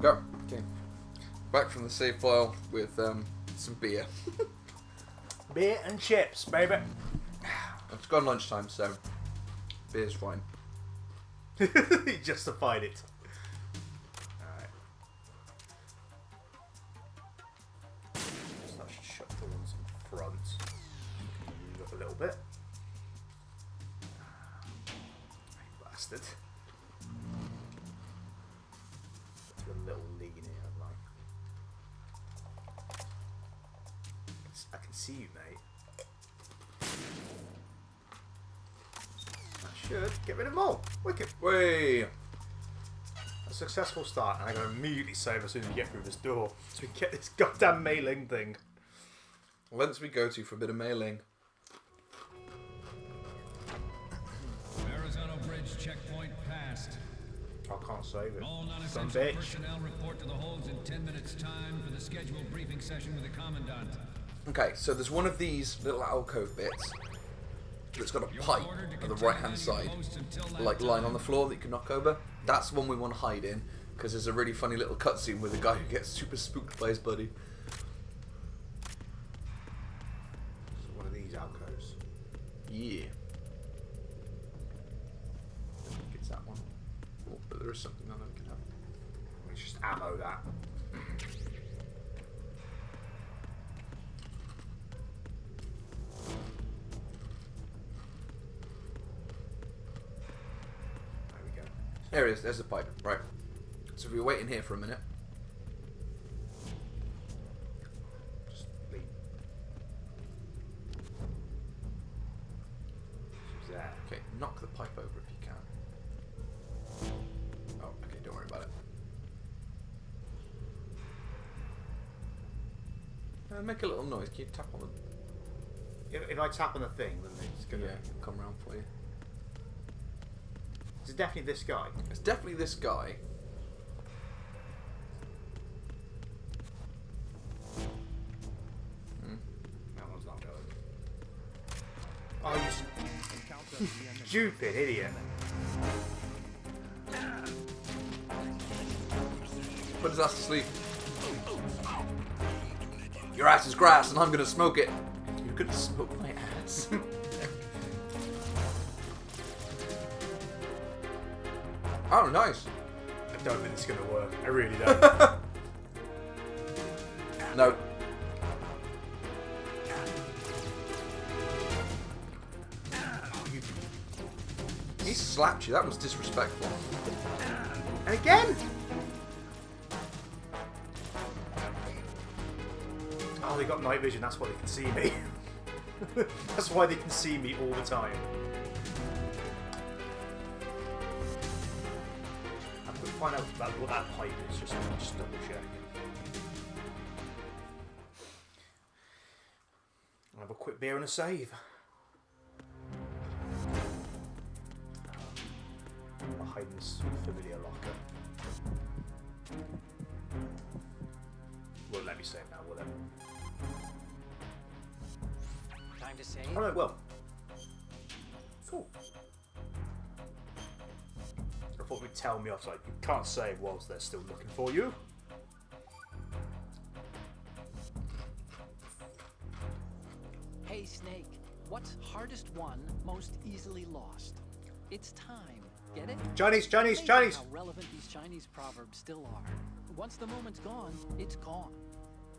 Go. Okay. Back from the save file with some beer. Beer and chips, baby. It's gone lunchtime, so beer's fine. He justified it. Alright. So I should shut the ones in front. Move up a little bit. You bastard. Got a little lean here, like. I can see you, mate. That should get rid of them all. Wicked. Way. A successful start, and I gotta immediately save as soon as we get through this door, so we get this goddamn mailing thing. Whence we go to for a bit of mailing. Arizona Bridge checkpoint passed. I can't save it. All Some non-essential bitch. personnel report to the holds in 10 minutes time for the scheduled briefing session with the commandant. Okay, so there's one of these little alcove bits that's got a pipe on the right hand side, like lying on the floor that you can knock over. That's the one we want to hide in, because there's a really funny little cutscene with a guy who gets super spooked by his buddy. So one of these alcoves. Yeah. I think it's that one. Oh, but there is something on there we can have. Let's just ammo that. There we go. There it is, there's the pipe. Right. So if we're waiting here for a minute. Just leave. Who's there? Okay, knock the pipe over if you can. Oh, okay, don't worry about it. Make a little noise. Can you tap on the... If I tap on the thing, then it's gonna. Yeah, it'll come around for you. It's definitely this guy. It's definitely this guy. That one's not going. Oh, you stupid idiot. Put his ass to sleep. Your ass is grass and I'm gonna smoke it. You're gonna smoke my ass. Oh, nice. I don't think it's gonna work. I really don't. No. He slapped you. That was disrespectful. And again! Oh, they got night vision. That's why they can see me. That's why they can see me all the time. I'm going to find out what that pipe is. Just double check. I'll have a quick beer and a save. Behind this familiar locker. Won't let me save now, will it? Time to save? Oh no, well. Cool. I thought you'd tell me off, like, you can't save whilst they're still looking for you. Hey, Snake. What's hardest won, most easily lost? It's time. Get it? Chinese, Chinese, Amazing Chinese! how relevant these Chinese proverbs still are. Once the moment's gone, it's gone.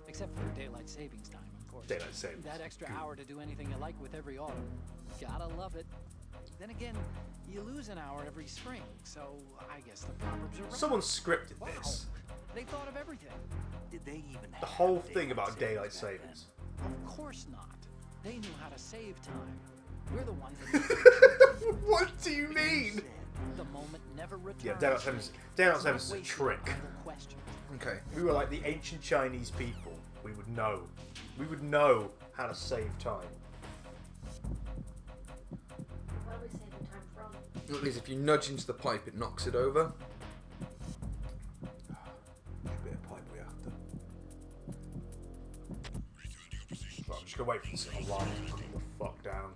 Except for daylight savings time, of course. Daylight savings. That extra hour to do anything you like with every autumn. Gotta love it. Then again, you lose an hour every spring, so I guess the proverbs are right. Someone scripted Wow. this. They thought of everything. Did they even The whole thing about daylight savings. Of course not. They knew how to save time. We're the ones that What do you mean? the moment never returns. Yeah, daylight savings is a trick. Question. Okay. We were like the ancient Chinese people. We would know. We would know how to save time. Where are we saving time from? At least if you nudge into the pipe, it knocks it over. Should be a pipe we have to. Right, I'm just gonna wait for this alarm to cool the fuck down.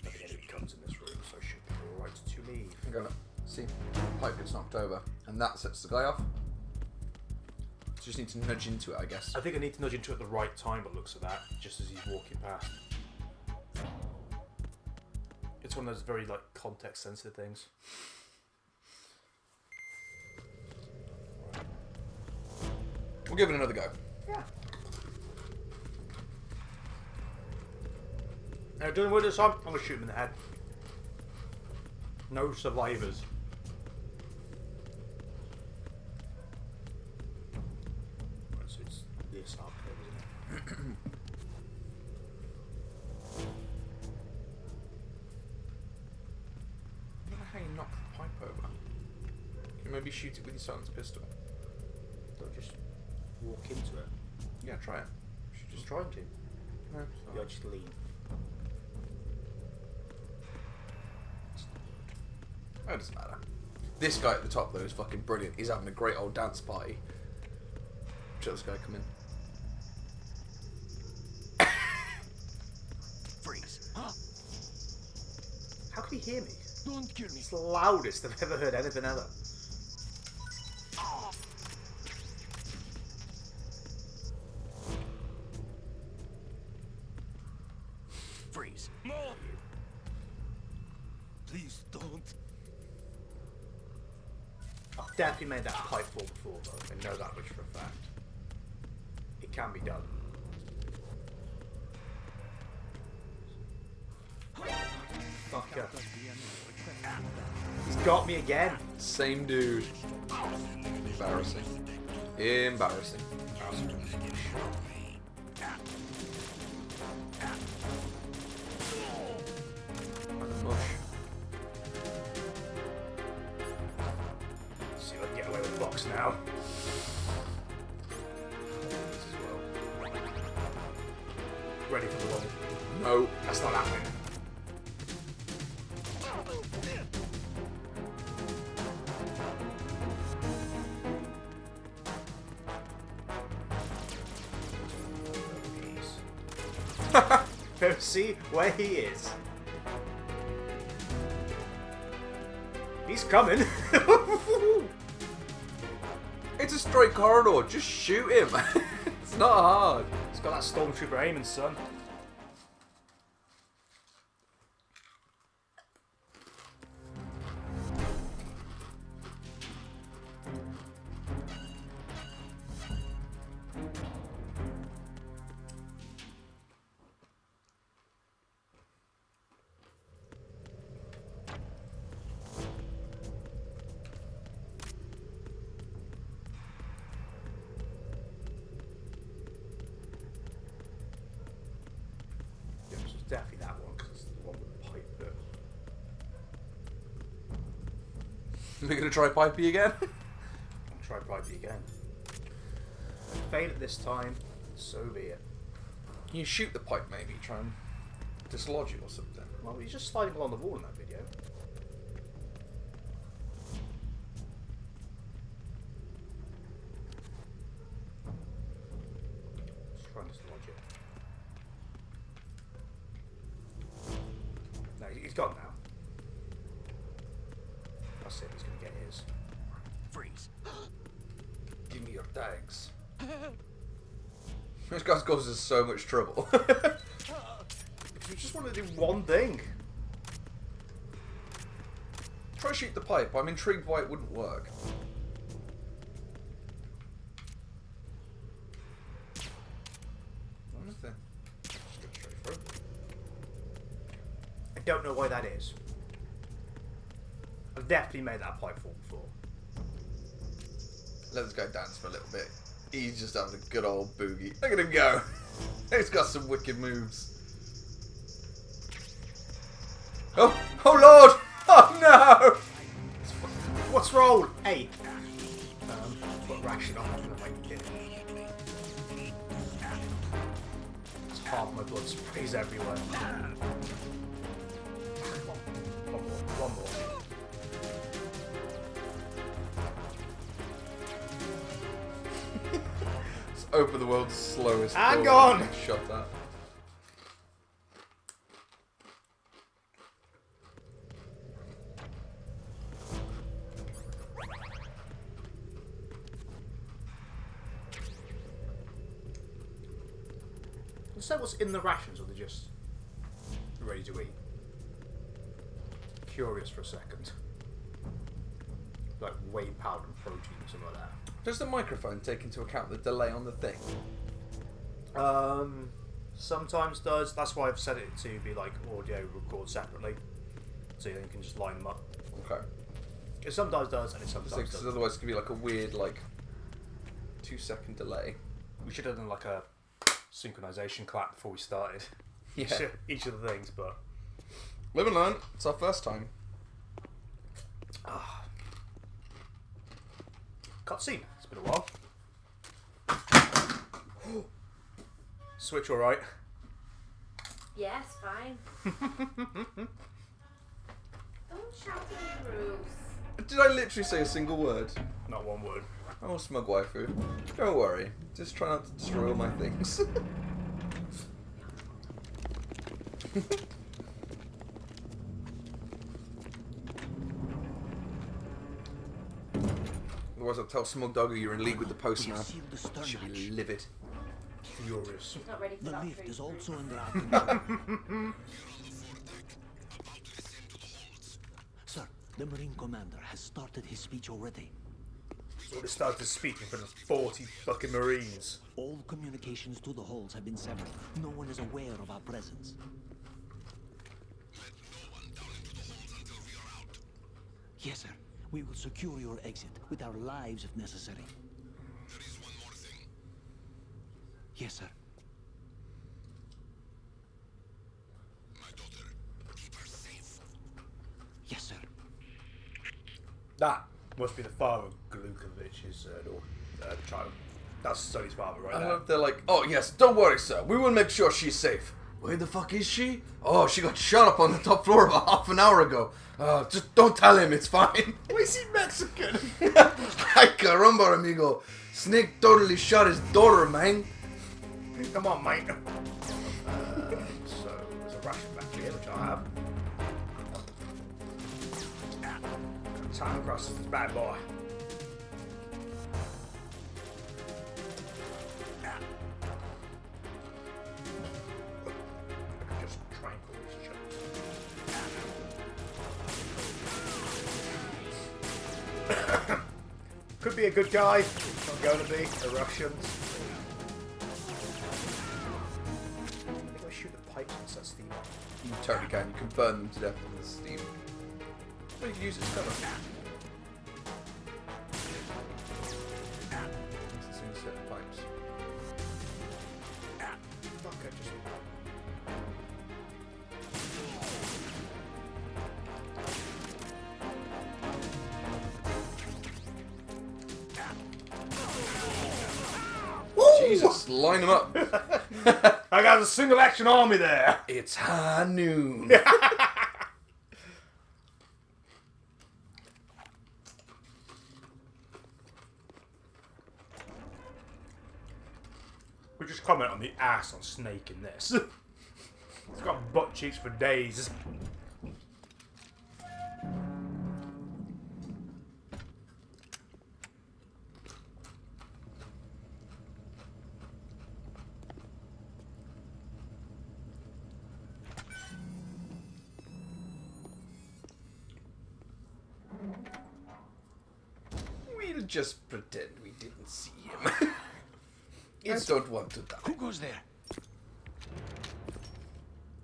Nothing enemy comes in this room, so it should be alright to leave. I'm gonna see. pipe gets knocked over, and that sets the guy off. Just need to nudge into it, I guess. I think I need to nudge into it at the right time, but looks at that, just as he's walking past. It's one of those very, like, context-sensitive things. We'll give it another go. Yeah. Now, doing with this on, I'm going to shoot him in the head. No survivors. Right, so it's this up here, isn't it? I don't know how you knock the pipe over. Can you maybe shoot it with your silenced pistol? Don't just walk into it. Yeah, try it. You should Just just trying to. no. Yeah, just lean. Oh, it doesn't matter. This guy at the top though is fucking brilliant. He's having a great old dance party. Let this guy come in. Freeze. How can he hear me? Don't kill me. It's the loudest I've ever heard anything ever. Freeze. No. Please don't. I've definitely made that pipe fall before, though. I know that much for a fact. It can be done. Fucker. He's got me again. Same dude. Embarrassing. Embarrassing. Mush. See if I can get away with the box now. This as well. Ready for the one. No. That's not happening. See where he is. He's coming. It's a straight corridor. Just shoot him. It's not hard. He's got that stormtrooper aiming, son. Definitely that one, because it's the one with the pipe that... We're gonna try Pipey again. I'll try Pipey again. If I fail it this time, so be it. You shoot the pipe, maybe. Try and dislodge it or something. Well, he's just sliding along the wall in that video. Just trying to dislodge it. No, he's gone now. That's it, he's going to get his. Freeze. Give me your tags. This guy's causing us so much trouble. We just want to do one thing. Try shoot the pipe. I'm intrigued why it wouldn't work. Nothing. Just go straight through. I don't know why that is. I've definitely made that pipe fall before. Let this guy dance for a little bit. He's just having a good old boogie. Look at him go. He's got some wicked moves. Oh, oh Lord! Oh no! What's wrong? Hey. Put ration on. It's half my blood sprays everywhere. One more. Let's open the world's slowest. And door. gone! Shut that. Is that what's in the rations, or they're just ready to eat? Curious for a second. Like whey powder and protein or something like that. Does the microphone take into account the delay on the thing? Sometimes does. That's why I've set it to be like audio record separately, so then you can just line them up. Okay. It sometimes does, and it sometimes Because doesn't. otherwise it could be like a weird, like, 2-second delay. We should have done like a synchronization clap before we started. Yeah. Each of the things, but Live and learn. It's our first time. cutscene. It's been a while. Switch, all right. Yes, fine. Don't shout at the roofs. Did I literally say a single word? Not one word. Oh, smug waifu. Don't worry. Just try not to destroy all my things. Otherwise I'll tell Smug Doggo you're in league with the postman. She'll be livid. Furious. She's not ready for The that lift food. is also under our control. Sir, the Marine Commander has started his speech already. So they started speaking for the 40 fucking Marines. All communications to the halls have been severed. No one is aware of our presence. Yes, sir. We will secure your exit with our lives if necessary. There is one more thing. Yes, sir. My daughter, keep her safe. Yes, sir. That must be the father of Glukovich's child. That's Sonny's father right I there. love they're like, oh yes, don't worry sir, we will make sure she's safe. Where the fuck is she? Oh, she got shot up on the top floor about half an hour ago. Just don't tell him, it's fine. Why is he Mexican? Ay caramba, amigo. Snake totally shot his daughter, man. Come on, mate. So, there's a ration back here, which I have. Time across this bad boy. I could just tranquil these chumps. Could be a good guy. Not going to be. The Russians. I think I shoot the pipes and set steam on. You totally can. You can burn them to death with the steam. But you can use it as cover. As soon as you set the pipes. Fuck, I just... Jesus, line them up. I got a single action army there. It's high noon. We just comment on the ass on Snake in this. It's got butt cheeks for days. We'll just pretend we didn't see him. I don't want to die. Who goes there?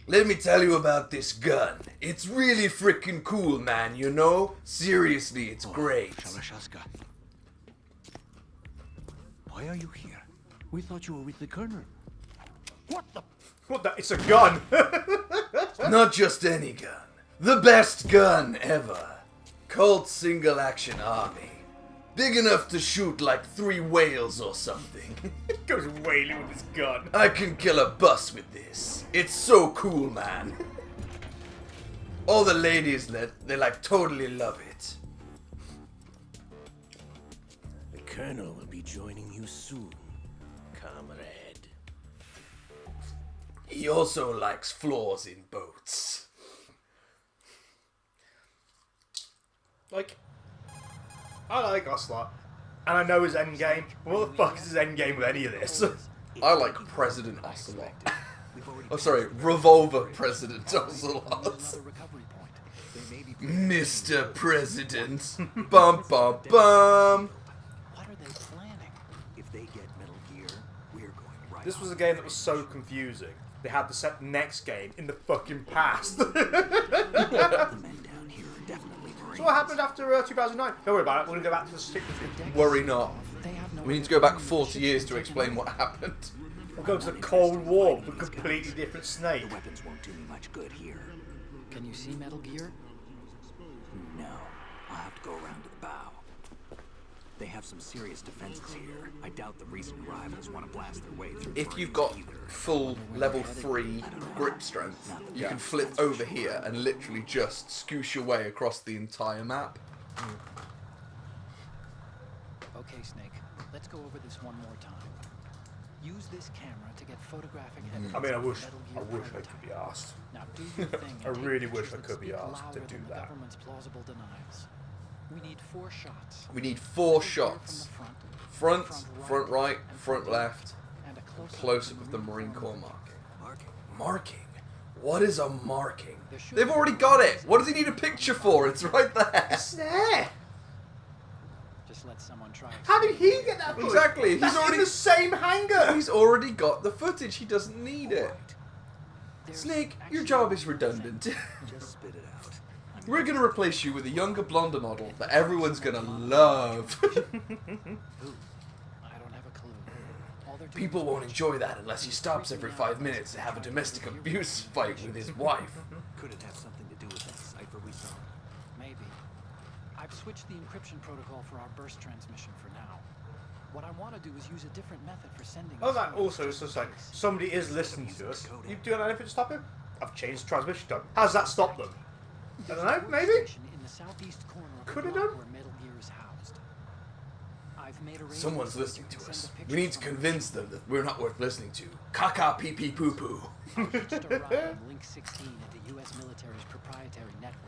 Let me tell you about this gun. It's really freaking cool, man, you know? Seriously, it's great. Shalashaska. Why are you here? We thought you were with the Colonel. What the? What the? It's a gun! Not just any gun. The best gun ever. Colt Single Action Army. Big enough to shoot like 3 whales or something. Goes wailing with his gun. I can kill a bus with this. It's so cool, man. All the ladies, they like totally love it. The Colonel will be joining you soon, comrade. He also likes floors in boats. Like, I like Ocelot, and I know his endgame. What the fuck is his endgame with any of this? I like President Ocelot. Oh, sorry, Revolver President Ocelot. Another recovery point. They may be Mr. President. Bum bum bum. What are they planning? If they get Metal Gear, we're going right. This was a game that was so confusing. They had to set the next game in the fucking past. The men down here are definitely Marines. So what happened after 2009? Don't worry about it. We're gonna go back to the stick. Worry not. They have no We need to go back 40 years to explain what happened. We'll go to the Cold War with a completely different Snake. The weapons won't do me much good here. Can you see Metal Gear? No, I'll have to go around to the bow. They have some serious defenses here. I doubt the recent arrivals want to blast their way through. If you've got full level 3 grip strength, you can flip over here and literally just scoosh your way across the entire map. Okay, Snake. Let's go over this one more time. Use this camera to get photographic evidence. I mean, I of wish Metal I Gear wish I prototype. could be asked. Now do your thing. I and take really wish pictures I that could be speak asked to louder do than the that. government's plausible denials. We need 4 shots. We need 4 Metal Gear shots. from the Front, front front right, and front left. and a Close-up of the Marine Corps marking. Marking. Marking? What is a marking? There should They've be already one got of it! these. What does he need a picture for? It's right there! It's there. Just let someone try. How did he get that? footage? Exactly, he's That's in already- the same hangar. He's already got the footage, he doesn't need it. There's Snake, your actually job is one redundant. Just spit it out. We're gonna replace you with a younger, blonder model that everyone's gonna love. Who? I don't have a clue. All they're doing People is won't watch. enjoy that unless he stops every 5 minutes to have a domestic abuse fight with his wife. Could it have something to do with that cipher we saw? Maybe. I've switched the encryption protocol for our burst transmission for now. What I want to do is use a different method for sending. Oh, the that signals also just is just in like case. somebody is listening to us. You doing anything to stop him? I've changed the transmission time. How's that stop them? I don't know. Maybe. Workstation in the southeast corner of the Could have block done. where Metal Gear is housed. I've made arrangements Someone's so you listening can to send us. the We pictures need to from the convince them that we're not worth listening to. Caca pee pee poo poo. I hitched a ride on Link 16 into U.S. military's proprietary network.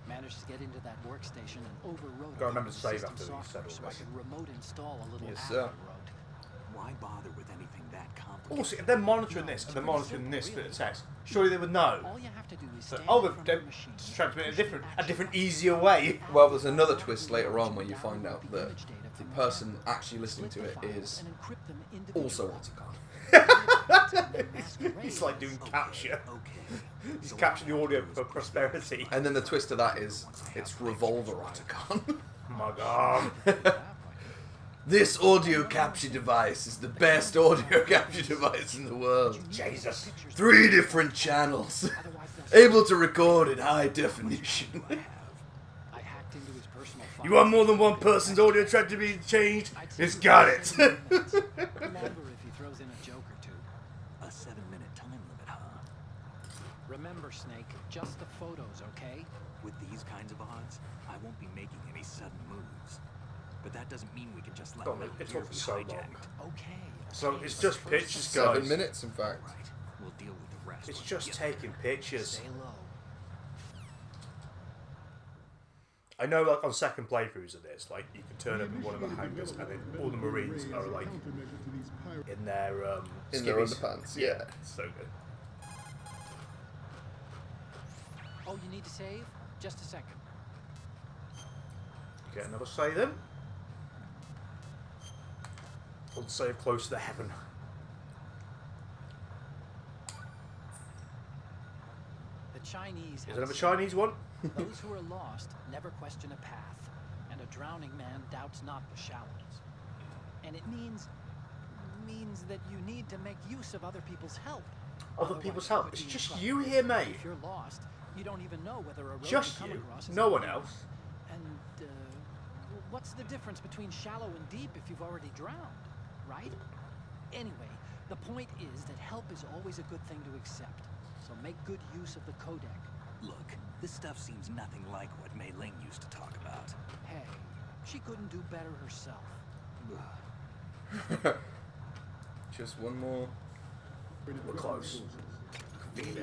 Managed to get into that workstation and overrode Gotta remember the to save system after you software said all so I this. could remote install a little Yes, app sir. I wrote. Why bother with anything that complicated? Also, if they're monitoring this and they're monitoring this bit of text, surely they would know. All you have to do is So, stand oh, in they've, front of they've the machine, transmitted push a different, easier way. Well, there's another twist later on where you find out that the person actually listening to it is also Otacon. It's like doing capture. Okay. He's capturing the audio for prosperity. And then the twist of that is it's Revolver Otacon. Oh my god. This audio capture device is the best audio capture device in the world. Jesus. 3 different channels, able to record in high definition. I hacked into his personal file. You want more than one person's audio track to be changed? It's got it. Longer if he throws in a joke or two. A 7-minute time limit, huh? Remember, Snake, just the photos, okay? With these kinds of odds, I won't be making any sudden moves. But that doesn't mean we can just let Oh, Metal it's Gear all for be so long. hijacked. Okay. So it's just pictures, 7 guys. minutes, in fact. Right. We'll deal with the rest. It's when we just get taking pictures. Stay low. I know, like, on second playthroughs of this, like, you can turn up in one of the hangars and then all the Marines are, like, in their, In their skivvies. underpants, yeah. So good. Oh, you need to save? Just a second. Get another save then. One save closer to heaven. The Chinese Is have another a saying, Chinese one? those who are lost never question a path, and a drowning man doubts not the shallows. And it means that you need to make use of other people's help. Other Otherwise people's you help? could It's be in just trouble. you here, mate. If you're lost, you don't even know whether a road Just you come you. across is No a one good else. And what's the difference between shallow and deep if you've already drowned, right? Anyway, the point is that help is always a good thing to accept. So make good use of the codec. Look, this stuff seems nothing like what Mei Ling used to talk about. Hey, she couldn't do better herself. Just one more. We're close. I love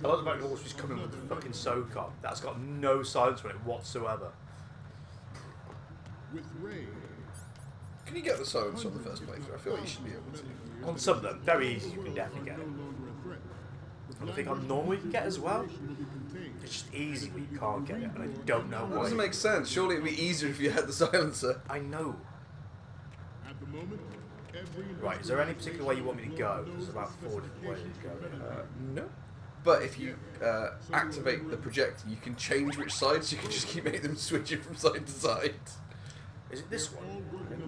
Well, the fact that also just coming with the fucking SOCOM. That's got no silence on it whatsoever. with Ray, Can you get the silencer on the first playthrough? I feel like you should be able to. On some of them, very easy, you can definitely get it. And I think on normal you can get as well. It's just easy, but you can't get it, and I don't know That why. doesn't make sense. Surely it'd be easier if you had the silencer. I know. Right, is there any particular way you want me to go? There's about 4 different ways to go here. No. But if you activate the projector, you can change which side, so you can just keep making them switching from side to side. Is it this one?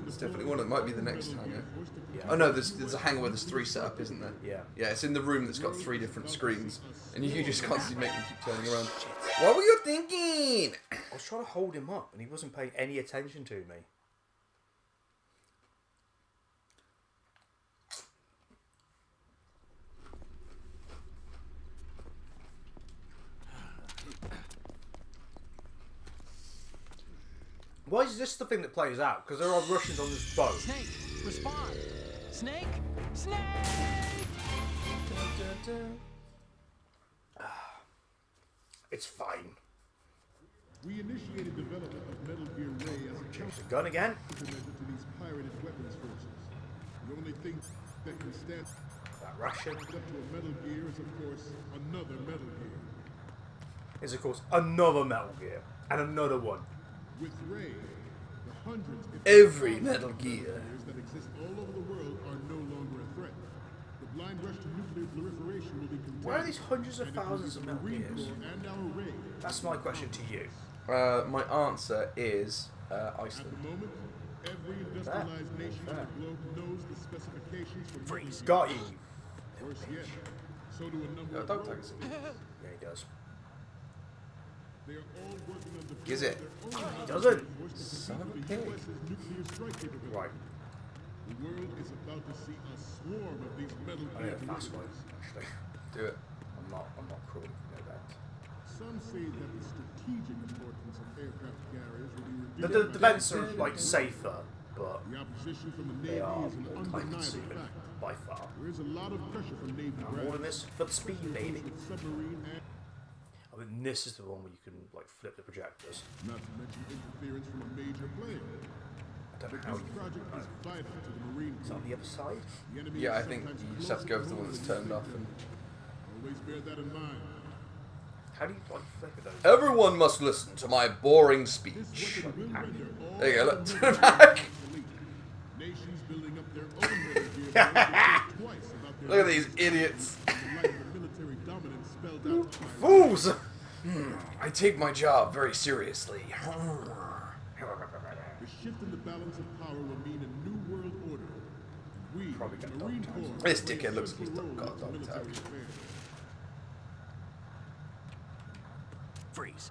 It's definitely one. It might be the next hangar. Yeah. Oh no, there's a hangar where there's 3 set up, isn't there? Yeah. Yeah, it's in the room that's got 3 different screens, and you just constantly make them keep turning around. What were you thinking? I was trying to hold him up, and he wasn't paying any attention to me. Why is this the thing that plays out? Because there are Russians on this boat. Snake, respond. Snake, snake. It's fine. We initiated development of Metal Gear Ray as a Change the gun again. countermeasure to these pirated weapons forces. The only thing that can stand That ration up to a Metal Gear is, of course, another Metal Gear. is, of course, another Metal Gear. And another one. With Ray, the hundreds, if Every not Metal Gear. Gears that exist all over the world are no longer a threat. The blind rush to nuclear proliferation will be contained. Where are these hundreds of and it will thousands be of the Metal Marine Gears? Corps and our Ray. That's my question to you. My answer is At Iceland. the moment, every industrialized nation on the globe knows the specifications for Freeze. Got you. Worse yet, so do a number of Dog robots. tags. Yeah, he does. They are all working on developing Is it? their own He doesn't. Son of a the pig. US's nuclear strike capability. Right. The world is about to see a swarm of these Metal I Gear need a fast one, derivatives. actually. Do it. I'm not cruel, you know that. Some say that the strategic importance of aircraft carriers will be The reduced. defense are, like, safer, but The opposition from the they Navy are is an more undeniable time-consuming, fact. by far. There is a lot of pressure from Navy I'm ordering brass, this for the speed, baby. submarine, and I mean, this is the one where you can, like, flip the projectors. not to mention interference from a major player. I don't know But how this you project can... is vital to the Marine It's Corps. on the other side? The enemy Yeah, I is think sometimes you just have to go for the one that's turned off. And Always bear that in mind. How do you, like, flip it those? everyone must listen to my boring speech. This weapon will render all There you go. Look, other turn it back. obsolete. Nations building up their own Metal Gear will think twice about their Look at these idiots. in light of the military dominance spelled out by Fools! I take my job very seriously. the shift in the balance of power will mean a new world order. We, Probably got the Marine dog Corps, This play a dickhead looks like he's central got role a dog in military tag. affairs. Freeze.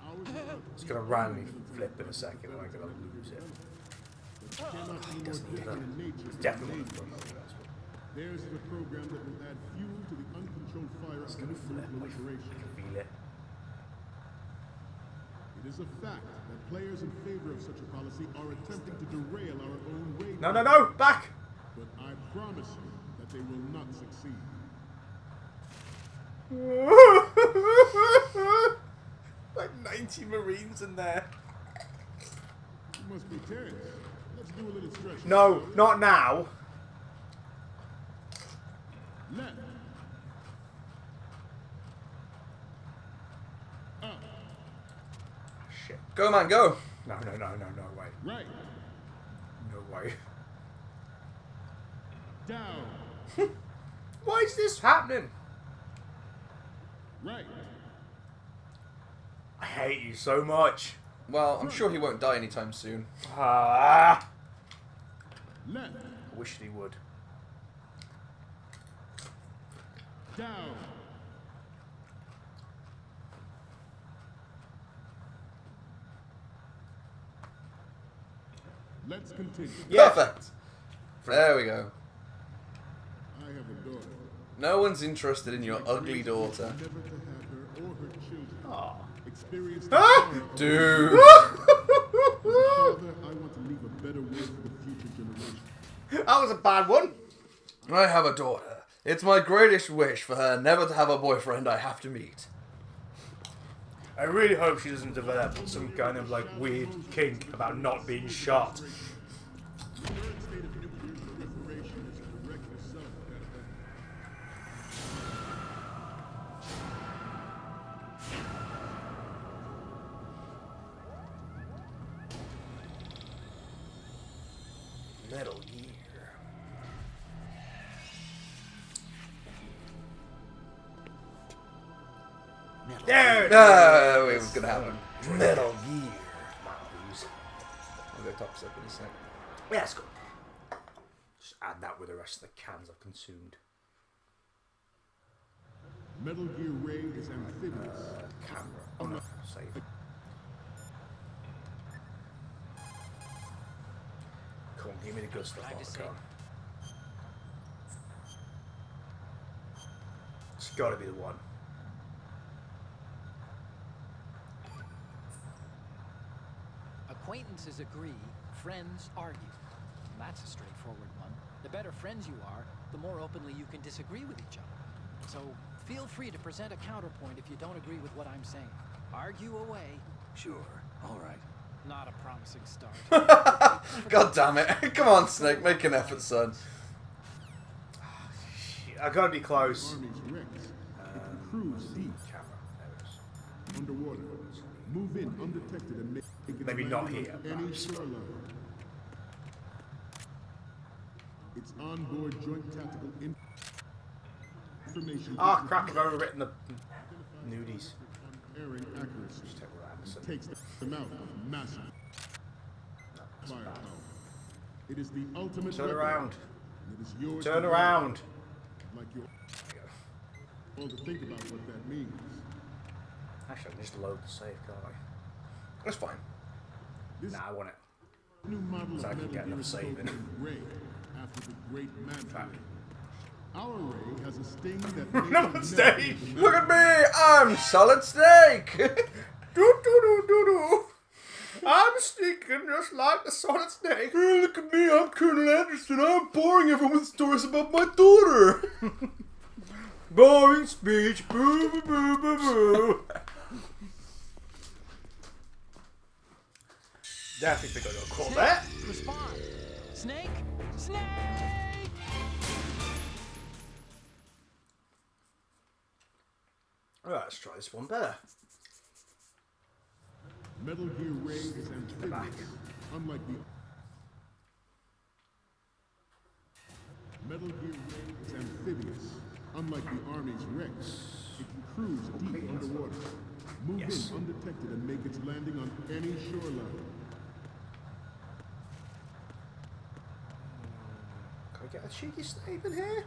Ours is not It's gonna randomly flip in a second and I'm gonna lose it. cannot be more doesn't need different that. in nature It's than definitely Navy. not for that's what Theirs is a program that will add fuel to the uncontrolled fire it's of gonna nuclear flip. I proliferation. can feel it. It is a fact that players in favor of such a policy are attempting to derail our own way. No, no, no! Back! But I promise you that they will not succeed. Like 90 Marines in there. You must be tense. Let's do a little stretch. No, not now. Left. Up. Shit. Go, man, go. No, no, no, no, no way. Right. No way. Down. Why is this happening? Right. I hate you so much. Well, I'm sure he won't die anytime soon. Ah! Left. I wish he would. Down. Let's continue. Yeah. Perfect. There we go. I have a daughter. No one's interested in your ugly daughter. Never to have her or her children Aw. experience Ah! the horror of Dude. As a father, I want to leave a better world for the future generation. That was a bad one. I have a daughter. It's my greatest wish for her never to have a boyfriend I have to meet. I really hope she doesn't develop some kind of like weird kink about not being shot. The third state of nuclear proliferation is to direct yourself at Metal Gear. There it No, it was gonna happen. is. Metal Gear. Mouse. I'll go tops up in a sec. Yeah, that's good. Just add that with the rest of the cans I've consumed. Metal Gear Ray is amphibious. Camera. Oh no, save. Come on, give me the good stuff. Time to save. Come. It's got to be the one. Acquaintances agree, friends argue. And that's a straightforward one. The better friends you are, the more openly you can disagree with each other. So feel free to present a counterpoint if you don't agree with what I'm saying. Argue away. Sure. All right. Not a promising start. God damn it. Come on, Snake. Make an effort, son. I gotta be close. Army's Rex. It can cruise deep Camera. There it is. underwater. Move in undetected and make it Maybe land not on here, any perhaps. shoreline. It's onboard joint tactical information. Ah, crap! I've overwritten the nudies. Airing accuracy. Just take what Anderson. Takes them out with massive firepower. It is the ultimate Turn weapon, around. and it is yours Turn to around. like you all to think about what that means. Actually, I can just load the save, can't I? That's fine. This Nah, I want it. new model So I of can Metal get Gear enough is saving. called Ray, after the great man Track. ray. Our ray has a sting that No, nature never stay. gave the Look at man. me. I'm Solid Snake. Do do do do do. I'm sneaking just like the Solid Snake. Look at me. I'm Colonel Anderson. I'm boring everyone with stories about my daughter. Boring speech. Boo boo boo boo boo. Definitely think I got caught Snake, there. respond. Snake! Snake! Alright, let's try this one better. Metal Gear Ray is amphibious, unlike the Metal Gear Ray is amphibious, unlike the Army's Rex. It can cruise deep underwater, move Yes. in undetected, and make its landing on any shoreline. Can I get a cheeky save in here?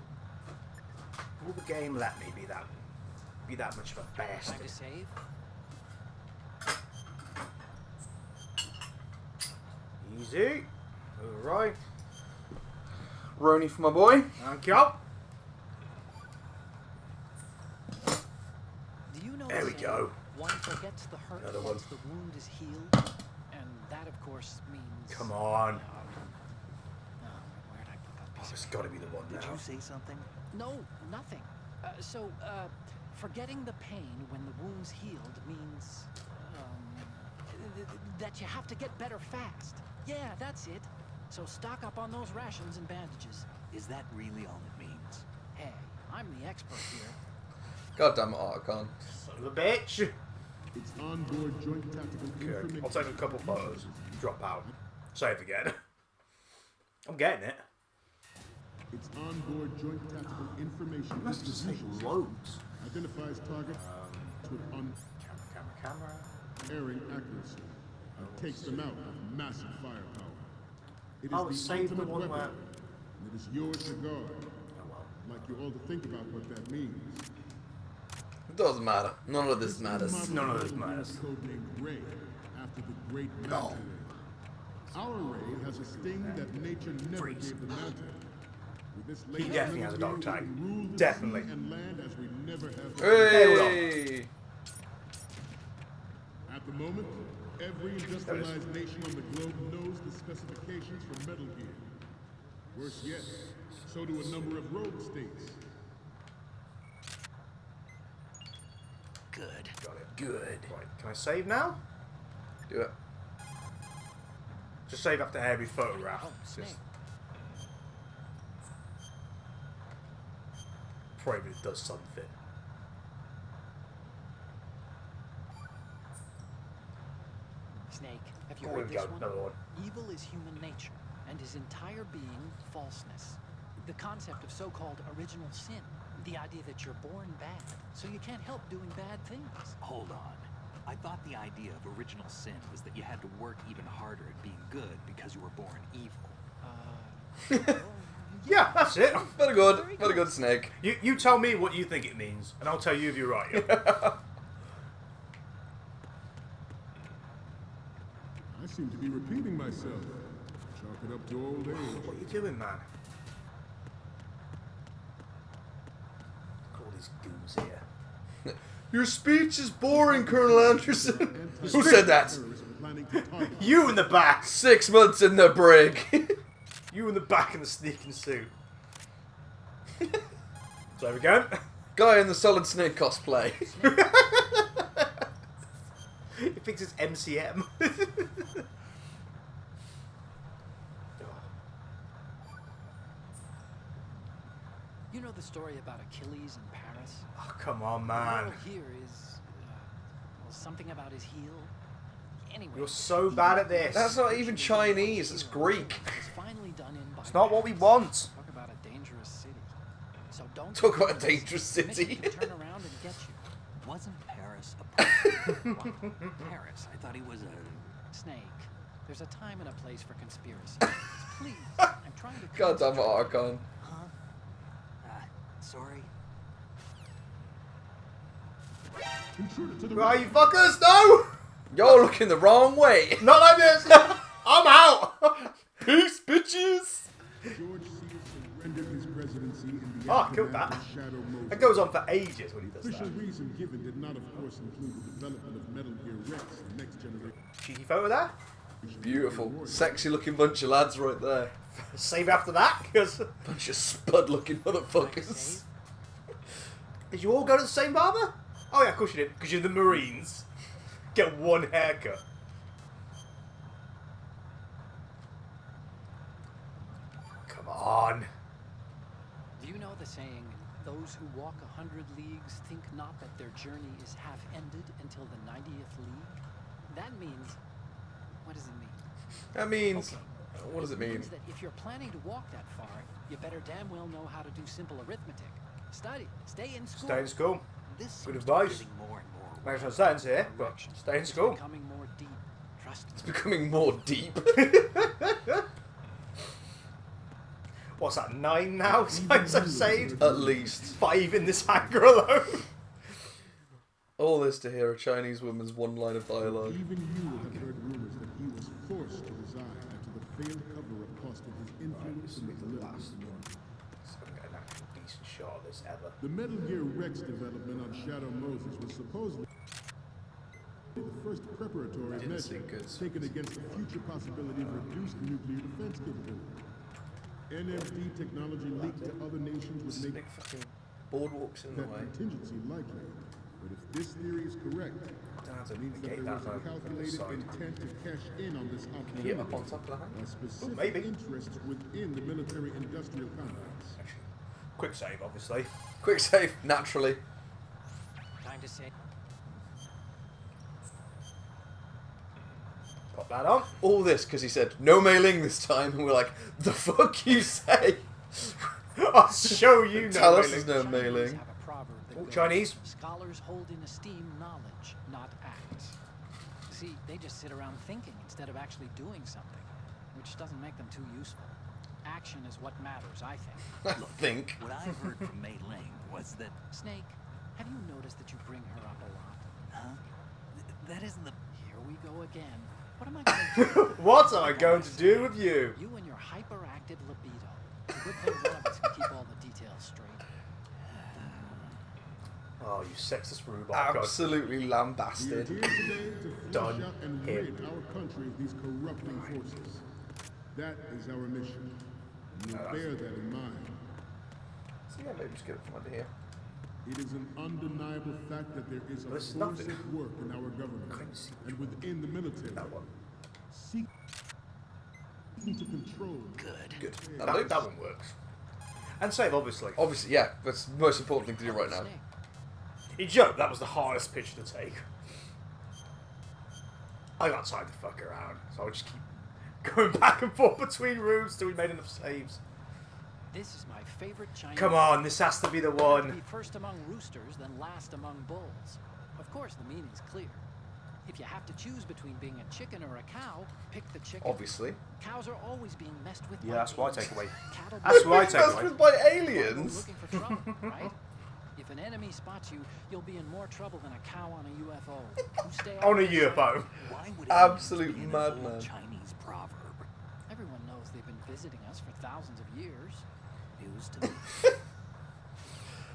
Will the game let me be that much of a Time bastard? to save. Easy. Alright. Roni for my boy. Thank you. Do you know There the we saying, go. one forgets the hurt Another once one. the wound is healed? And that, of course, means... Come on. Where'd I put that Oh, piece of... it's got to be the one now. Did you say something? No, nothing. Forgetting the pain when the wound's healed means... that you have to get better fast. Yeah, that's it. So stock up on those rations and bandages. Is that really all it means? Hey, I'm the expert here. God damn it, Archon. Son of a bitch. Its onboard joint tactical Good. information. I'll take a couple photos. Drop out. Save again. I'm getting it. Its onboard joint tactical information Must have saved distribution loads. identifies targets with Camera. unerring accuracy and takes them out with massive firepower. It is Oh, it the saved the ultimate one weapon, where- and it is yours to guard. Oh well. Like you all to think about what that means. It doesn't matter. None of this matters. None of this matters. Codenamed Ray, after the great No. manta ray. Our ray has a sting that nature never Freeze. gave the manta. With this He latest definitely has a Metal dog Gear, tag. we can rule the Definitely. sea and land as we never have before. Hey! At the moment, every industrialized nation on the globe knows the specifications for Metal Gear. Worse yet, so do a number of rogue states. Good. Got it. Good. Right, can I save now? Do it. Just save after every photograph. Oh, Just snake. probably it does something. Snake, have you Oh, here read we this go. one? Another one. Evil is human nature, and his entire being falseness. The concept of so-called original sin. The idea that you're born bad, so you can't help doing bad things. Hold on. I thought the idea of original sin was that you had to work even harder at being good because you were born evil. Yeah, that's it. Very good. Very good, Snake. You tell me what you think it means, and I'll tell you if you're right. I seem to be repeating myself. Chalk it up to old age. What are you doing, man? Look at all these goons here. Your speech is boring, Colonel Anderson. Who said that? Terrorism planning to target You in the back! 6 months in the brig. You in the back in the sneaking suit. So there we go. Guy in the Solid Snake cosplay. He thinks it's MCM. You know the story about Achilles in Paris? Oh, come on, The man. moral here is, well, something about his heel. Anyway, You're so bad at this. That's not even Chinese, it's Greek. is finally done in by It's not what we Paris. want. Talk about a dangerous city. So don't Talk about a do this. dangerous The mission city. can turn around and get you. Wasn't Paris a person? What? Paris? I thought he was a... Snake, there's a time and a place for conspiracy. Please, I'm trying to. God damn it, concentrate. Archon. Sorry. intruder to the Right, you fuckers, no! You're looking the wrong way. Not like this! I'm out! Peace, bitches. George Sears surrendered his presidency in the Oh, I killed aftermath that. of Shadow Moses. That goes on for ages when he does Official that. reason given did not, of course, include the development of Metal Gear Rex, the next generation. Cheeky photo there. Beautiful. Sexy looking bunch of lads right there. Save after that, because... Bunch of spud looking motherfuckers. Did you all go to the same barber? Oh yeah, of course you did, because you're the Marines. Get one haircut. Come on. Do you know the saying, those who walk 100 leagues think not that their journey is half ended until the 90th league? That means, what does it mean? That means... Okay. What does it mean? means that if you're planning to walk that far, you better damn well know how to do simple arithmetic. Study, stay in school. Stay in school. This Good seems to be advice. getting more and more Makes no sense here, but stay in It's school. becoming more deep. Trust It's me. becoming more deep. What's that, 9 now? Times I've saved? At least. 5 in this hangar alone. All this to hear a Chinese woman's one line of dialogue. Even you will have heard rumors that he was forced to resign after the failed cover-up cost him his influence in the political world. So I'm getting a decent shot of this ever. The Metal Gear Rex development on Shadow Moses was supposedly the first preparatory Didn't see measure good taken against the future possibility of reduced nuclear defense capability. NMD technology leaked to other nations would make Big fucking boardwalks in the that way. contingency likely. But if this theory is correct, Don't it means that negate there was that a from the calculated side. intent to cash in on this Can you opportunity get up on top of the hangar? by specific maybe. interests within the military-industrial complex. Actually, quick save, obviously. Quick save, naturally. Time to say. Pop that on. All this because he said, no mailing this time. And we're like, the fuck you say? I'll show you. Tell no us mailing. there's no Chinese mailing. have a proverb that Oh, goes, Chinese. Scholars hold in esteem knowledge, not acts. See, they just sit around thinking instead of actually doing something, which doesn't make them too useful. Action is what matters, I think. I think. What I heard from Mei Ling was that... Snake, have you noticed that you bring her up a lot? Huh? That isn't the... Here we go again. What am I going to do? What am I going to do with you? You and your hyperactive libido. It's a good thing one of us can keep all the details straight. Oh, you sexist rhubarb. Absolutely We are lambasted. here today to flush Done out and him. rid our country of these corrupting forces. That is our mission. And we'll bear that in mind. So yeah, maybe just get it from under here. It is an undeniable fact that there is a There's force nothing. at work in our government Couldn't see and within the military, that one. seeking to control. Good. That one works. And save, obviously. Obviously, yeah. That's the most important thing to do right now. Snake. You joke, that was the hardest pitch to take. I got time to fuck around, so I'll just keep going back and forth between rooms till we made enough saves. This is my favorite Chinese. Come on, this has to be the Better to one. be first among roosters than last among bulls. Of course, the meaning's clear. If you have to choose between being a chicken or a cow, pick the chicken. Obviously. Cows are always being messed with. Yeah, by that's what I aliens. take away. Cattle That's being what I Being take messed away. with by Go aliens. looking for trouble, right? If an enemy spots you, you'll be in more trouble than a cow on a UFO. You stay On a out of their UFO. sight. Why would Absolute aliens be an old madman. Chinese proverb? Everyone knows they've been visiting us for thousands of years. News to me.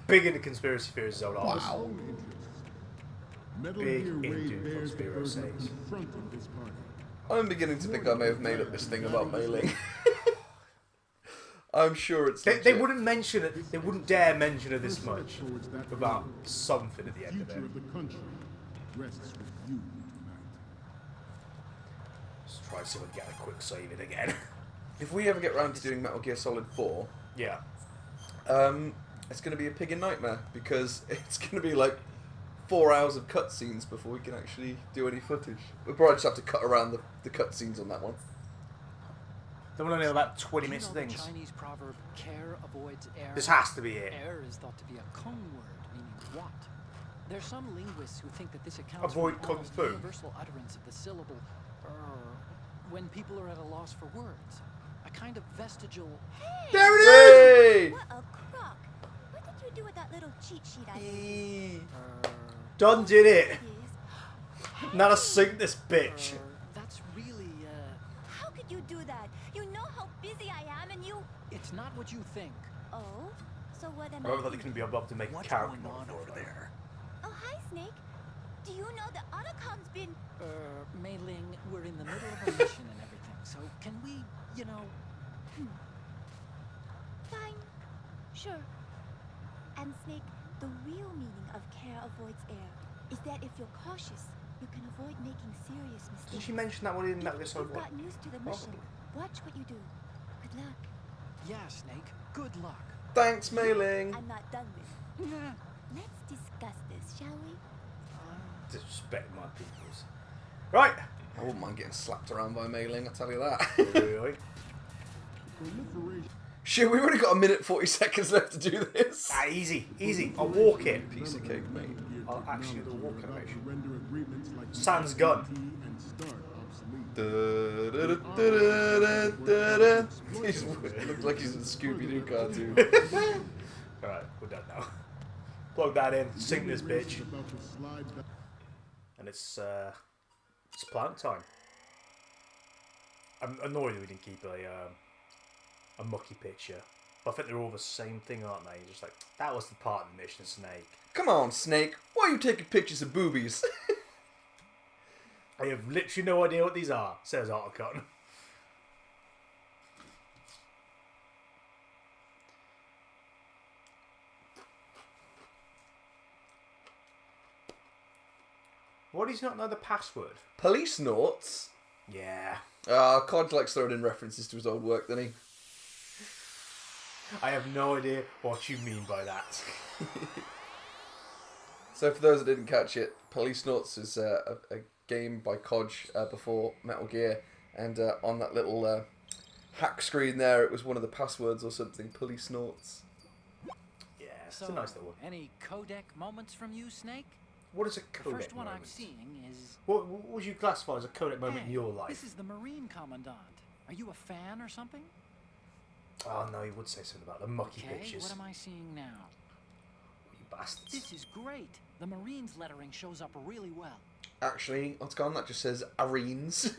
Big into conspiracy theories, Zola. Wow. Own interests. Metal Big Gear Ray into bears the burden of conspiracies. confronting this party. I'm beginning to think I may have made up this thing about mailing. I'm sure it's They legit. wouldn't mention it. They wouldn't dare mention it this Your much step towards that without goal. something at the end of Future it. of the country rests with you tonight. Let's try and see if we can get a quick save in again. If we ever get round to doing Metal Gear Solid 4, Yeah. it's going to be a pig in nightmare because it's going to be like 4 hours of cutscenes before we can actually do any footage. We'll probably just have to cut around the cutscenes on that one. Then we'll only have about 20 Do you minutes know of the things. Chinese proverb, care avoids error? This has to be it. Error is thought to be a Kung word, meaning what? There's some linguists who think that this accounts Avoid for the kung almost fu. universal utterance of the syllable when people are at a loss for words. A kind of vestigial There it is! What a crock! What did you do with that little cheat sheet I gave you? Done did it. Yes. Now to sink this bitch. that's really, How could you do that? You know how busy I am and you... it's not what you think. Oh? So what am I remember I that they couldn't be above to make a What's character going on model over for them. there? Oh, hi, Snake. Do you know the Otacom's been... Mei Ling, we're in the middle of a mission and everything, so can we, you know... Fine. Sure. And Snake, the real meaning of care avoids error is that if you're cautious, you can avoid making serious mistakes. Didn't she mention that one in Metal Gear If Solid you've 1? gotten used to the mission, watch what you do. Good luck. Yeah, Snake, good luck. Thanks, Mailing. I'm not done with. Let's discuss this, shall we? Disrespect my peoples. Right. I wouldn't mind getting slapped around by Mailing, I'll tell you that. Really? Proliferation Shit, we've only got 1:40 left to do this. Ah, easy, easy. I'll walk it. Piece of cake, mate. I'll actually do the walk about to animation. render agreements like Sans gun. and start obsolete. He looks like he's in the Scooby-Doo cartoon. Alright, we're done now. Plug that in, sink this bitch. About to slide back. And it's plant time. I'm annoyed that we didn't keep a mucky picture. But I think they're all the same thing, aren't they? Just like, that was the part of the mission, Snake. Come on, Snake. Why are you taking pictures of boobies? I have literally no idea what these are, says Articon. What does he not know the password? Police Noughts? Yeah. Cod likes throwing in references to his old work, doesn't he? I have no idea what you mean by that. So for those that didn't catch it, Police Noughts is a game by Kodge before Metal Gear, and on that little hack screen there, it was one of the passwords or something, Police Noughts. Yeah, it's So, a nice little one. any codec moments from you, Snake? What is a The codec first one moment? I'm seeing is... What would you classify as a codec moment Hey, in your life? this is the Marine Commandant. Are you a fan or something? Oh no, he would say something about the mucky Okay, pictures. what am I seeing now? You bastards. This is great. The Marines lettering shows up really well. Actually, what's gone? That just says Arenes.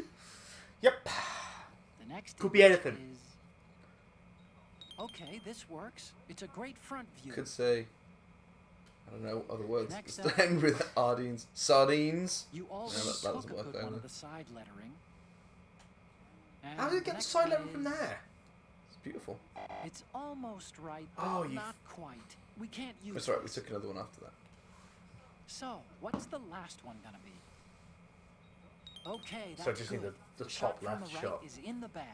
Yep. The next Could be image anything. is- Okay, this works. It's a great front view. Could say, I don't know, other words. Next Let's up- end with Ardines. Sardines. You already that took doesn't a work good one either. of the side lettering. And How did it get the next side letter from is- there? It's beautiful. It's almost right, but Oh, you- not quite. We can't use That's right, we this. took another one after that. So, what's the last one gonna be? Okay, that's So I just need good. the shot top from left the right shot. is in the bag.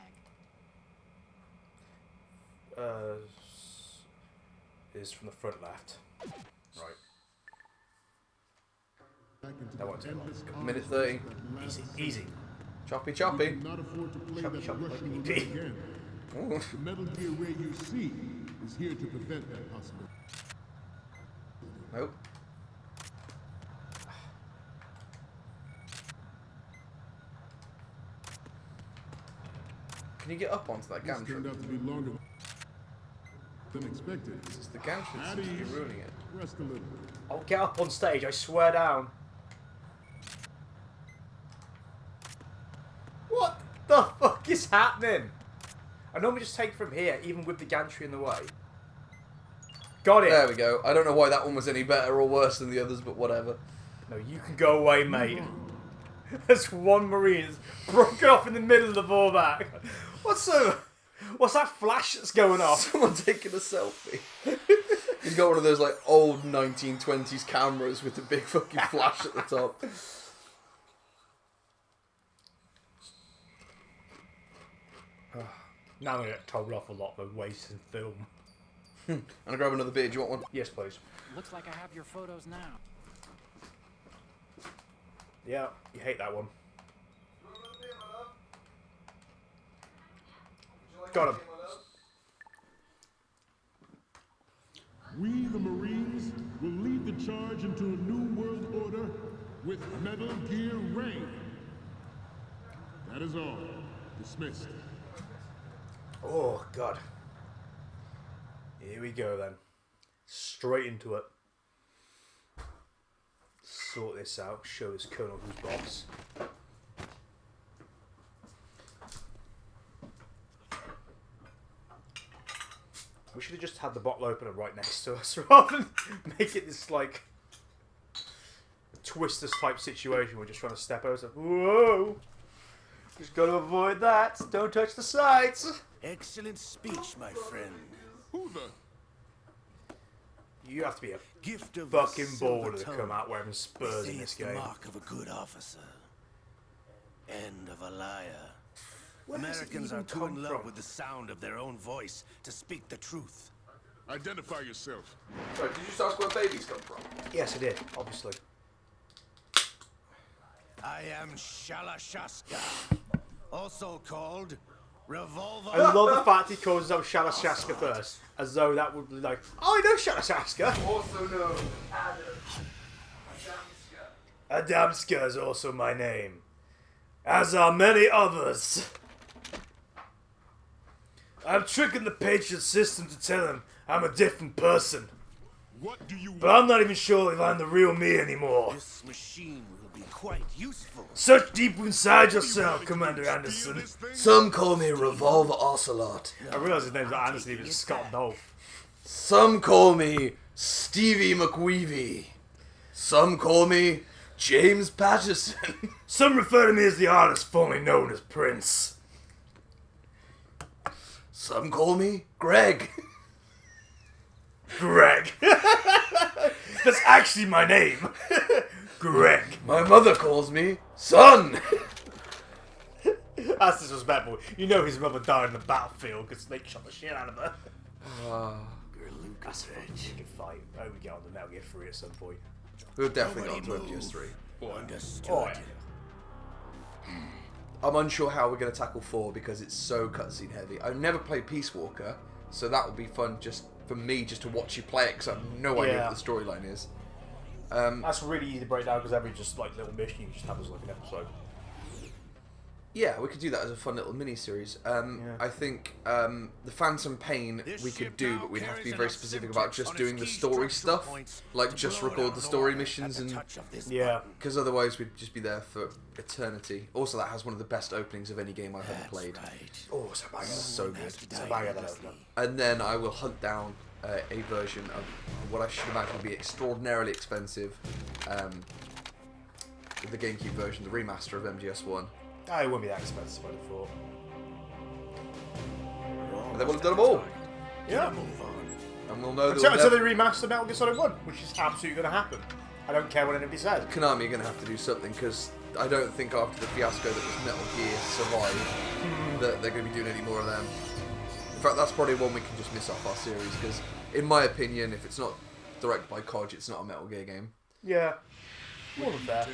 Is from the front left. Right. Back into That the won't take long. endless Minute arms 30. that last Easy, easy. Choppy, We choppy. cannot afford to play Choppy, that choppy, Russian like roulette BP. again. Ooh. The Metal Gear Ray you see is here to prevent that possibility. Nope. Can you get up onto that This gantry? turned out to be longer than expected. It's the gantry that At seems to be ease. ruining it. Rest a little. I'll get up on stage, I swear down. What the fuck is happening? I normally just take from here, even with the gantry in the way. Got it. There we go. I don't know why that one was any better or worse than the others, but whatever. No, you can go away, mate. There's one Marine that's broken off in the middle of the fallback. What's that flash that's going off? Someone taking a selfie. He's got one of those like old 1920s cameras with the big fucking flash at the top. Now I'm going to get told off a lot for wasting film. I'm gonna grab another beer. Do you want one? Yes, please. Looks like I have your photos now. Yeah, you hate that one. Got him. We, the Marines, will lead the charge into a new world order with Metal Gear Ray. That is all. Dismissed. Oh, God. Here we go, then. Straight into it. Sort this out. Show this Colonel who's boss. We should have just had the bottle opener right next to us rather than make it this, like, Twisters type situation. We're just trying to step over. So, whoa! Just got to avoid that. Don't touch the sides. Excellent speech, my friend. Who the? You have to be a Gift of fucking the silver baller to tongue. come out wearing They spurs say in it's this the game. mark of a good officer. And of a liar. Where does it Americans even are too come in love from? with the sound of their own voice to speak the truth. Identify yourself. Sorry, did you just ask where babies come from? Yes, I did, obviously. I am Shalashaska, also called Revolver. I love the fact he calls himself Shalashaska first, as though that would be like, oh, I know Shalashaska. Also known Adam. Adamska is also my name, as are many others. I'm tricking the Patriot system to tell him I'm a different person, What do you but I'm not even sure if I'm the real me anymore. This machine will be quite useful. Search deep inside yourself, Commander Anderson. Some call me Revolver Ocelot. I realise his name's not Anderson, even Scott Dolph. Some call me Stevie McWeevy. Some call me James Patterson. Some refer to me as the artist formerly known as Prince. Some call me Greg. Greg. That's actually my name. Greg. My mother calls me Son. That's disrespectful. You know his mother died in the battlefield because Snake shot the shit out of her. That's a fucking fight. I hope we get on the Metal Gear 3 at some point. We'll definitely Nobody get onto move. MGS3. Understood. Oh, yeah. I'm unsure how we're going to tackle 4 because it's so cutscene heavy. I've never played Peace Walker, so that would be fun just for me just to watch you play it because I have no idea Yeah. what the storyline is. That's really easy to break down because every just like little mission you can just have as like an episode. Yeah, we could do that as a fun little mini-series. I think the Phantom Pain This we could ship do, now but we'd have to be carries very enough specific Simtex about just on doing its the key story structural stuff. points Like to just blow it record out the of story orbit missions at and... the touch of this Yeah. button. Because otherwise we'd just be there for eternity. Also, that has one of the best openings of any game I've ever That's played. right. Oh, it's a banger. So One good. has to It's a die banger, that needlessly. opener. And then I will hunt down a version of what I should imagine will be extraordinarily expensive. The GameCube version, the remaster of MGS1. Ah, it wouldn't be that expensive, I thought. And then we'll have done them all. Yeah. Move on. And we'll know Until they remaster Metal Gear Solid 1, which is absolutely going to happen. I don't care what anybody says. Konami are going to have to do something, because I don't think after the fiasco that was Metal Gear Survive that they're going to be doing any more of them. In fact, that's probably one we can just miss off our series, because in my opinion, if it's not directed by Koj, it's not a Metal Gear game. Yeah. More than that.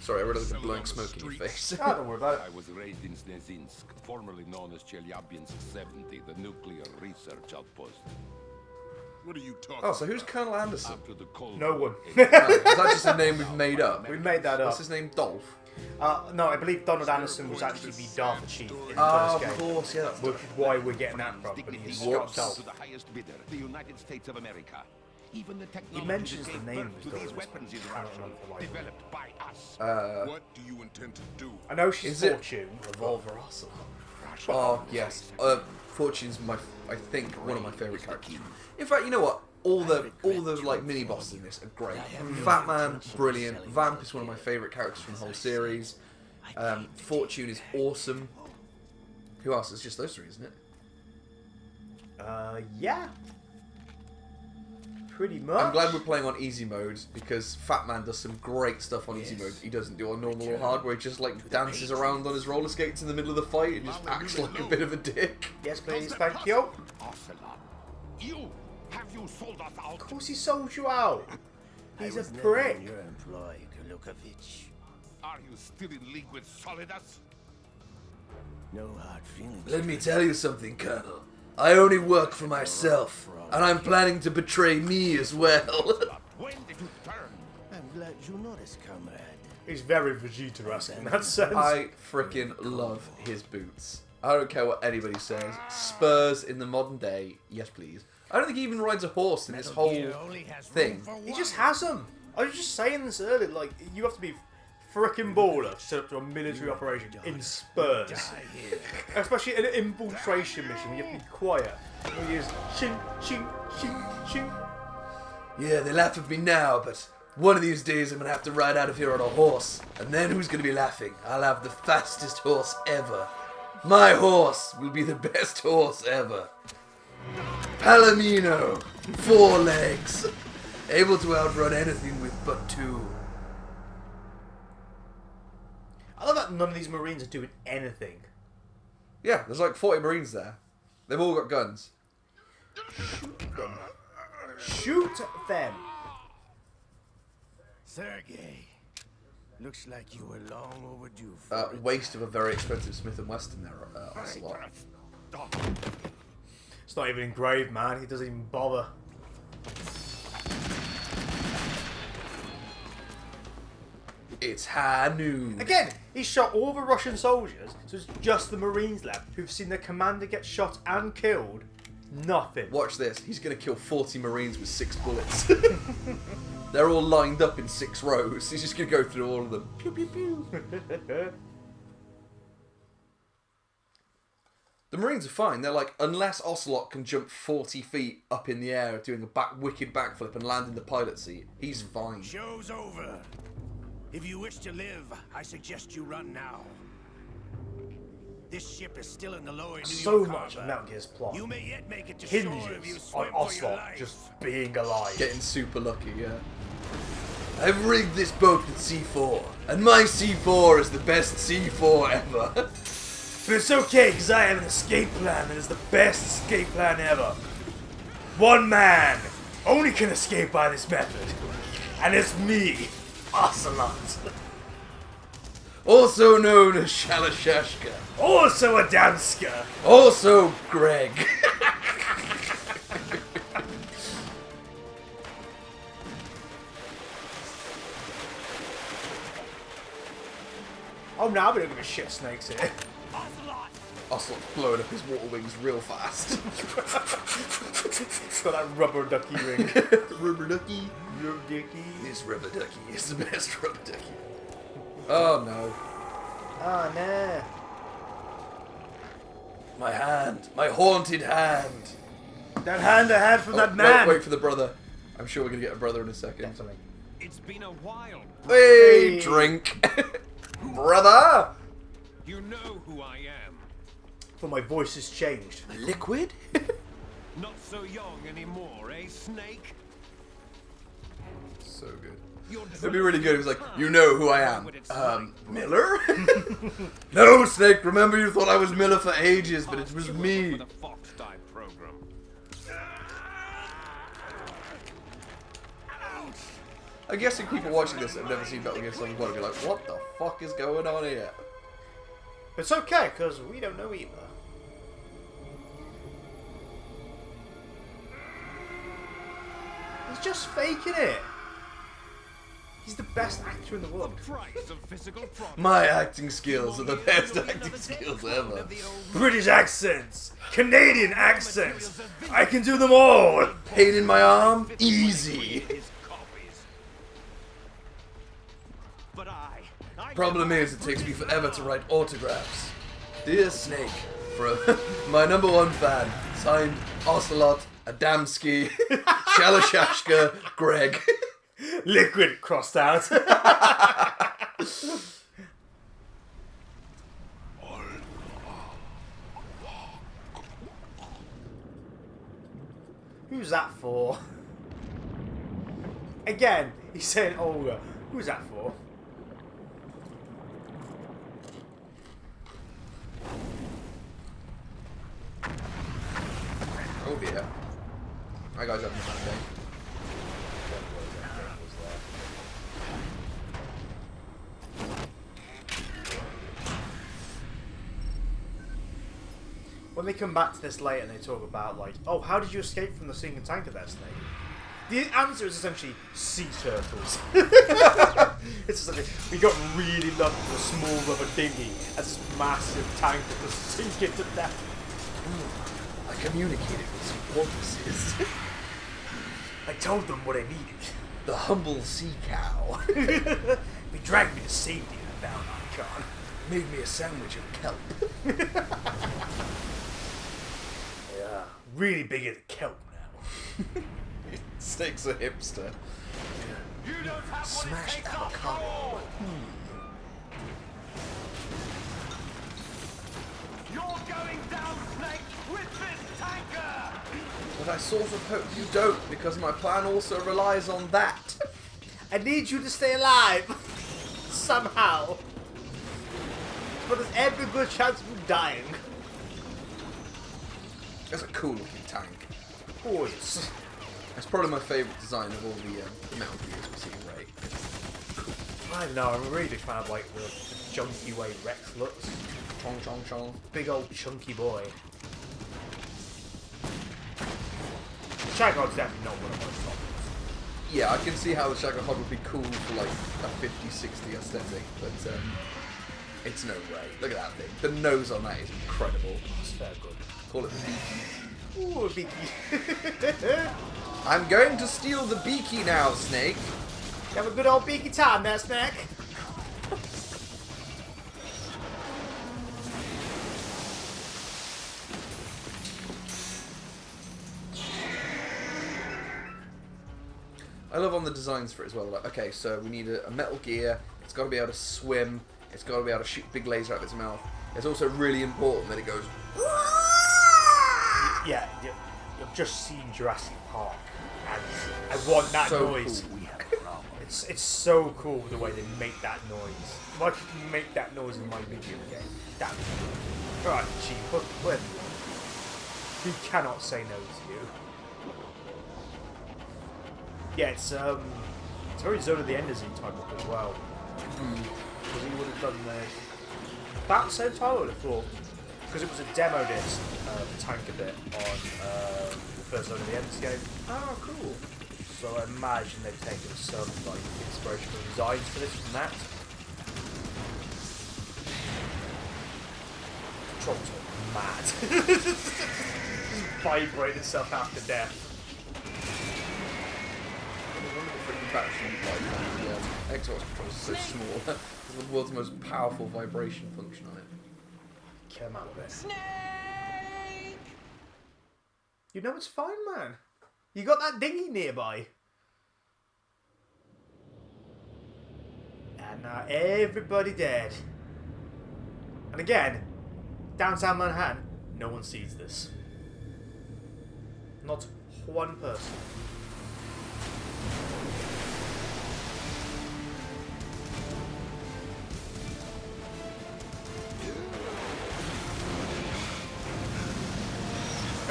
Sorry, I realised the blowing smoke in your face. Oh, don't worry about it. I was raised in Snezinsk, formerly known as Chelyabinsk 70, the nuclear research outpost. What are you talking Oh, so who's Colonel Anderson? After the Cold No War, one. Is that just a name we've made up? We made that up. What's his name? Dolph? No, I believe Donald Anderson was actually the Darth Chief in the Oh, first of game. course, yeah. That's Which is why we're getting that from, but he's Scott to Dolph. the highest bidder, the United States of America. Even the He technology mentions that the gave name birth of to his these daughter, weapons in I don't Russia, remember the life. developed by us. What do you intend to do? I know she's Is it- Fortune. Revolver Ocelot. Oh, yes. Fortune's I think one of my favourite characters. In fact, you know what? All the like mini bosses in this are great. Fat Man, brilliant. Vamp is one of my favourite characters from the whole series. Fortune is awesome. Who else? It's just those three, isn't it? Yeah. Pretty much. I'm glad we're playing on easy mode, because Fat Man does some great stuff on easy mode that he doesn't do on normal or hard, where he just like dances around on his roller skates in the middle of the fight and just acts like a bit of a dick. Yes, please, thank you. Ocelot, have you sold us out? Of course he sold you out. He's a prick. Your employee, Golukovich. Are you still in league with Solidus? No hard feelings. Let me tell you something, Colonel. I only work for myself, and I'm planning to betray me as well. When did you turn? I'm glad you noticed, comrade. He's very Vegeta-esque in that sense. I freaking love his boots. I don't care what anybody says. Spurs in the modern day, yes please. I don't think he even rides a horse in this whole thing. He just has them. I was just saying this earlier, like, you have to be frickin' baller to set up to a military operation in Spurs. Especially in an infiltration mission where you have to be quiet. Where you just ching, ching, ching, ching. Yeah, they laugh at me now, but one of these days I'm gonna have to ride out of here on a horse. And then who's gonna be laughing? I'll have the fastest horse ever. My horse will be the best horse ever. Palomino, 4 legs, able to outrun anything with but 2. I love that none of these Marines are doing anything. Yeah, there's like 40 Marines there. They've all got guns. Shoot them. Sergey, looks like you were long overdue for it. Waste of a very expensive Smith & Wesson there, Ocelot. It's not even engraved, man. He doesn't even bother. It's high noon. Again, he shot all the Russian soldiers, so it's just the Marines left who've seen their commander get shot and killed. Nothing. Watch this. He's going to kill 40 Marines with 6 bullets. They're all lined up in 6 rows. He's just going to go through all of them. Pew, pew, pew. The Marines are fine. They're like, unless Ocelot can jump 40 feet up in the air doing a wicked backflip and land in the pilot seat, he's fine. Show's over. If you wish to live, I suggest you run now. This ship is still in the lower New So York much of harbor. Metal Gear's plot You may yet make it to shore if you hinges swim on for your Ocelot life. just being alive. Getting super lucky, yeah. I've rigged this boat with C4, and my C4 is the best C4 ever. But it's okay, because I have an escape plan that is the best escape plan ever. One man only can escape by this method, and it's me, Ocelot. Also known as Shalashashka. Also a Danska. Also Greg. Oh, now we don't give a shit snakes here. Ocelot's blowing up his water wings real fast. It's got that rubber ducky ring. Rubber ducky. Rubber ducky. This rubber ducky is the best rubber ducky. Oh no. Oh, no. My hand. My haunted hand. That hand I had from Oh, that man. Wait for the brother. I'm sure we're going to get a brother in a second. Definitely. It's been a while. Hey, drink. Brother. You know who I am. But my voice has changed. Liquid? Not so young anymore, eh, Snake? So good. It'd be really good if it was like, you know who I am. Miller? No, Snake, remember you thought I was Miller for ages, but it was me. I'm guessing people watching this that have never seen Metal Gear Solid 1 would be like, what the fuck is going on here? It's okay, because we don't know either. He's just faking it. He's the best actor in the world. My acting skills are the best acting skills ever. British accents, Canadian accents, I can do them all. Pain in my arm? Easy. Problem is, it takes me forever to write autographs. Dear Snake, from my #1 fan, signed Ocelot, Adamski, Shalashashka, Greg. Liquid crossed out. Who's that for? Again, he's saying Olga. Who's that for? Oh dear. My guy's having a bad day. When they come back to this later and they talk about, like, oh, how did you escape from the sinking tanker there, Snake? The answer is essentially sea turtles. It's just like, we got really lucky with a small rubber dinghy as this massive tanker to sink it to death. I communicated with some porpoises. I told them what I needed. The humble sea cow. They dragged me to safety and I found Icon. Made me a sandwich of kelp. Yeah, really big into kelp now. Snake's a hipster. You don't have Smashed avocado. You're going down, Snake, with this tanker! But I sort of hope you don't, because my plan also relies on that. I need you to stay alive. Somehow. But there's every good chance of you dying. That's a cool looking tank. Oh, yes. That's probably my favourite design of all the Metal Gears we've seen, right? I don't know, I'm a really big fan of like the junky way Rex looks. Chong chong chong. Big old chunky boy. Shagrod's definitely not one of those top. Yeah, I can see how the Shagahod would be cool for like a 50-60 aesthetic, but it's no way. Look at that thing. The nose on that is incredible. It's fair good. Call it the Beaky. Ooh, a beaky. I'm going to steal the Beaky now, Snake. You have a good old beaky time there, Snake. I love on the designs for it as well. Like, okay, so we need a Metal Gear. It's got to be able to swim. It's got to be able to shoot big laser out of its mouth. It's also really important that it goes. Yeah, you've just seen Jurassic Park, and I want that So noise. cool. It's so cool the way they make that noise. Why could you make that noise in my video game? Damn it. Alright, Chief, what? We cannot say no to you. Yeah, it's very Zone of the Enders type look as well. Because he would have done this about the same time, I would have thought. Because it was a demo disc, the tanker bit on the first Zone of the Enders game. Oh, cool. So I imagine they've taken some like inspirational designs for this from that. Controls are mad. Just vibrate itself after death. One of the freaking batteries like the Xbox controls is so small. It's the world's most powerful vibration function on it. Come out of it. Snake! You know it's fine, man. You got that dinghy nearby. And now everybody dead. And again, downtown Manhattan, no one sees this. Not one person.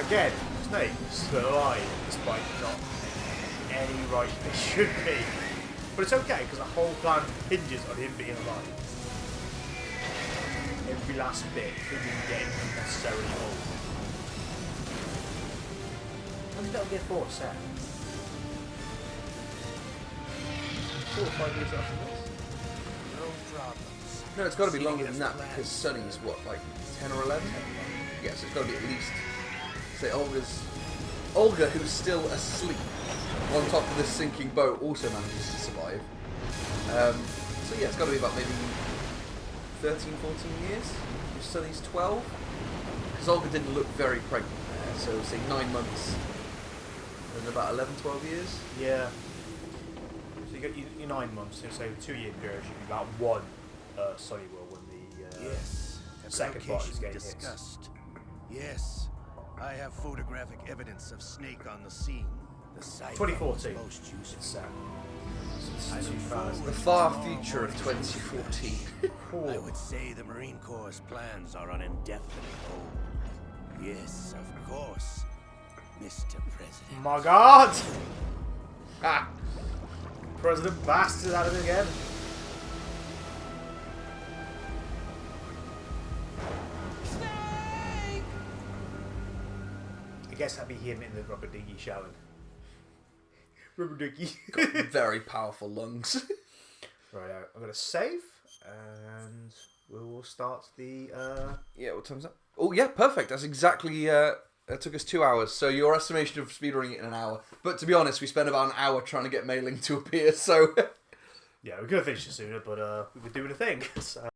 Again, Snake still alive despite not any right they should be. But it's okay because the whole plan hinges on him being alive. Every last bit didn't get him unnecessarily old. When did Metal Gear 4 set? 4 or 5 years after this? No problems. No, it's got to be longer than that because Sonny's what, like 10 or 11? Yes, it's got to be at least. Say Olga, who's still asleep on top of this sinking boat, also manages to survive. So yeah, it's got to be about maybe 13, 14 years. If Sonny's 12, because Olga didn't look very pregnant there, so say 9 months and about 11, 12 years. Yeah. So you got your 9 months, so say 2 year period should be about one Sonny will when the Yes. second part is getting discussed. Yes. I have photographic evidence of Snake on the scene. The site 2014. most useful. It's I look forward The to far tomorrow future of morning's 2014. I would say the Marine Corps' plans are on indefinite hold. Yes, of course, Mr. President. My God! Ah! President Bastard at it again. I guess that'd be him in the rubber dinghy shouting. Rubber dinghy. Got very powerful lungs. Right, I'm going to save, and we will start the... Yeah, what time's that? Oh, yeah, perfect. That's exactly... it took us 2 hours, so your estimation of speedrunning it in an hour. But to be honest, we spent about an hour trying to get mailing to appear, so... Yeah, we could have finished it sooner, but we were doing a thing, so...